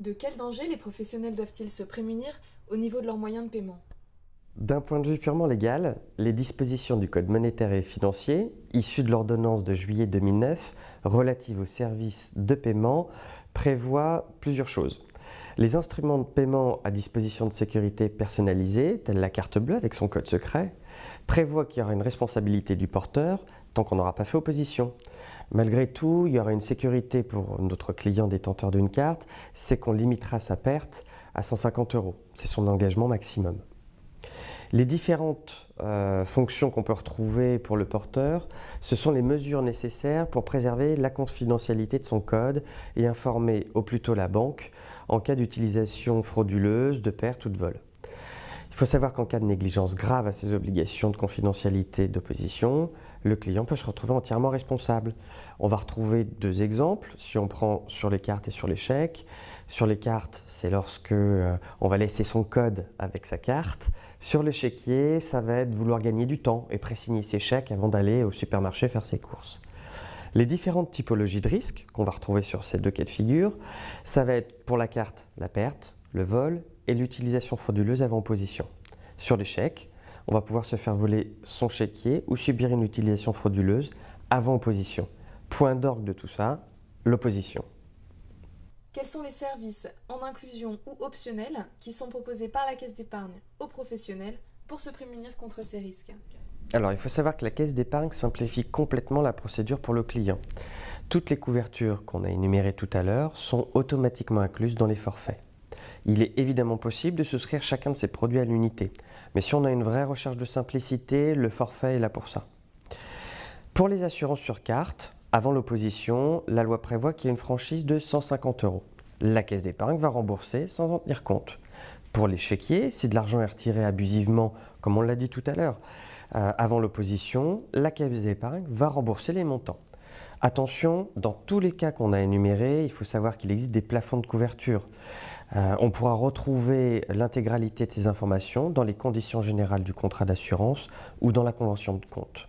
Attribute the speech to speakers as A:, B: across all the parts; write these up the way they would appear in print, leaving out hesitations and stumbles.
A: De quels dangers les professionnels doivent-ils se prémunir au niveau de leurs moyens de paiement?
B: D'un point de vue purement légal, les dispositions du Code monétaire et financier, issues de l'ordonnance de juillet 2009 relative aux services de paiement, prévoient plusieurs choses. Les instruments de paiement à disposition de sécurité personnalisée, telle la carte bleue avec son code secret, prévoient qu'il y aura une responsabilité du porteur tant qu'on n'aura pas fait opposition. Malgré tout, il y aura une sécurité pour notre client détenteur d'une carte, c'est qu'on limitera sa perte à 150 €. C'est son engagement maximum. Les différentes fonctions qu'on peut retrouver pour le porteur, ce sont les mesures nécessaires pour préserver la confidentialité de son code et informer au plus tôt la banque en cas d'utilisation frauduleuse, de perte ou de vol. Il faut savoir qu'en cas de négligence grave à ses obligations de confidentialité et d'opposition, le client peut se retrouver entièrement responsable. On va retrouver deux exemples, si on prend sur les cartes et sur les chèques. Sur les cartes, c'est lorsque on va laisser son code avec sa carte. Sur le chéquier, ça va être vouloir gagner du temps et pré-signer ses chèques avant d'aller au supermarché faire ses courses. Les différentes typologies de risques qu'on va retrouver sur ces deux cas de figure, ça va être pour la carte la perte, le vol et l'utilisation frauduleuse avant opposition. Sur les chèques, on va pouvoir se faire voler son chéquier ou subir une utilisation frauduleuse avant opposition. Point d'orgue de tout ça, l'opposition.
A: Quels sont les services en inclusion ou optionnels qui sont proposés par la Caisse d'épargne aux professionnels pour se prémunir contre ces risques?
B: Alors, il faut savoir que la Caisse d'épargne simplifie complètement la procédure pour le client. Toutes les couvertures qu'on a énumérées tout à l'heure sont automatiquement incluses dans les forfaits. Il est évidemment possible de souscrire chacun de ces produits à l'unité. Mais si on a une vraie recherche de simplicité, le forfait est là pour ça. Pour les assurances sur carte, avant l'opposition, la loi prévoit qu'il y a une franchise de 150 €. La Caisse d'épargne va rembourser sans en tenir compte. Pour les chéquiers, si de l'argent est retiré abusivement, comme on l'a dit tout à l'heure, avant l'opposition, la Caisse d'épargne va rembourser les montants. Attention, dans tous les cas qu'on a énumérés, il faut savoir qu'il existe des plafonds de couverture. On pourra retrouver l'intégralité de ces informations dans les conditions générales du contrat d'assurance ou dans la convention de compte.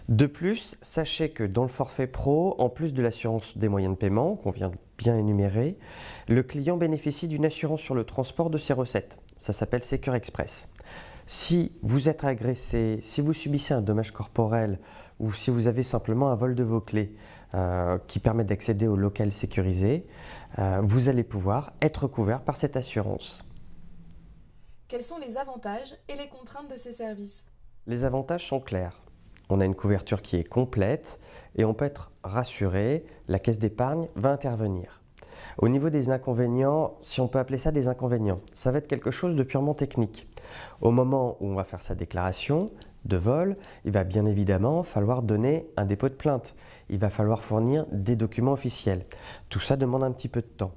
B: De plus, sachez que dans le forfait pro, en plus de l'assurance des moyens de paiement, qu'on vient de bien énumérer, le client bénéficie d'une assurance sur le transport de ses recettes. Ça s'appelle Secure Express. Si vous êtes agressé, si vous subissez un dommage corporel ou si vous avez simplement un vol de vos clés qui permet d'accéder au local sécurisé, vous allez pouvoir être couvert par cette assurance.
A: Quels sont les avantages et les contraintes de ces services?
B: Les avantages sont clairs. On a une couverture qui est complète et on peut être rassuré, la Caisse d'épargne va intervenir. Au niveau des inconvénients, si on peut appeler ça des inconvénients, ça va être quelque chose de purement technique. Au moment où on va faire sa déclaration de vol, il va bien évidemment falloir donner un dépôt de plainte. Il va falloir fournir des documents officiels. Tout ça demande un petit peu de temps.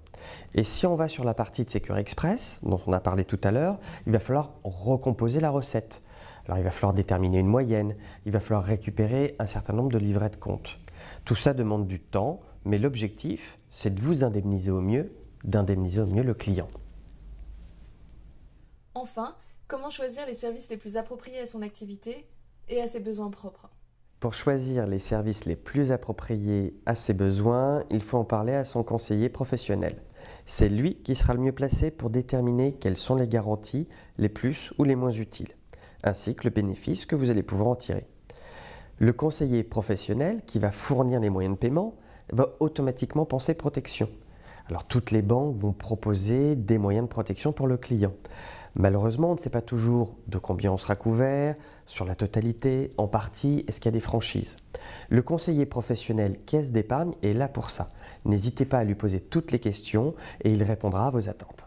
B: Et si on va sur la partie de Secure Express, dont on a parlé tout à l'heure, il va falloir recomposer la recette. Alors il va falloir déterminer une moyenne, il va falloir récupérer un certain nombre de livrets de compte. Tout ça demande du temps, mais l'objectif, c'est de vous indemniser au mieux, d'indemniser au mieux le client.
A: Enfin, comment choisir les services les plus appropriés à son activité et à ses besoins propres?
B: Pour choisir les services les plus appropriés à ses besoins, il faut en parler à son conseiller professionnel. C'est lui qui sera le mieux placé pour déterminer quelles sont les garanties les plus ou les moins utiles, ainsi que le bénéfice que vous allez pouvoir en tirer. Le conseiller professionnel qui va fournir les moyens de paiement va automatiquement penser protection. Alors toutes les banques vont proposer des moyens de protection pour le client. Malheureusement, on ne sait pas toujours de combien on sera couvert, sur la totalité, en partie, est-ce qu'il y a des franchises. Le conseiller professionnel Caisse d'épargne est là pour ça. N'hésitez pas à lui poser toutes les questions et il répondra à vos attentes.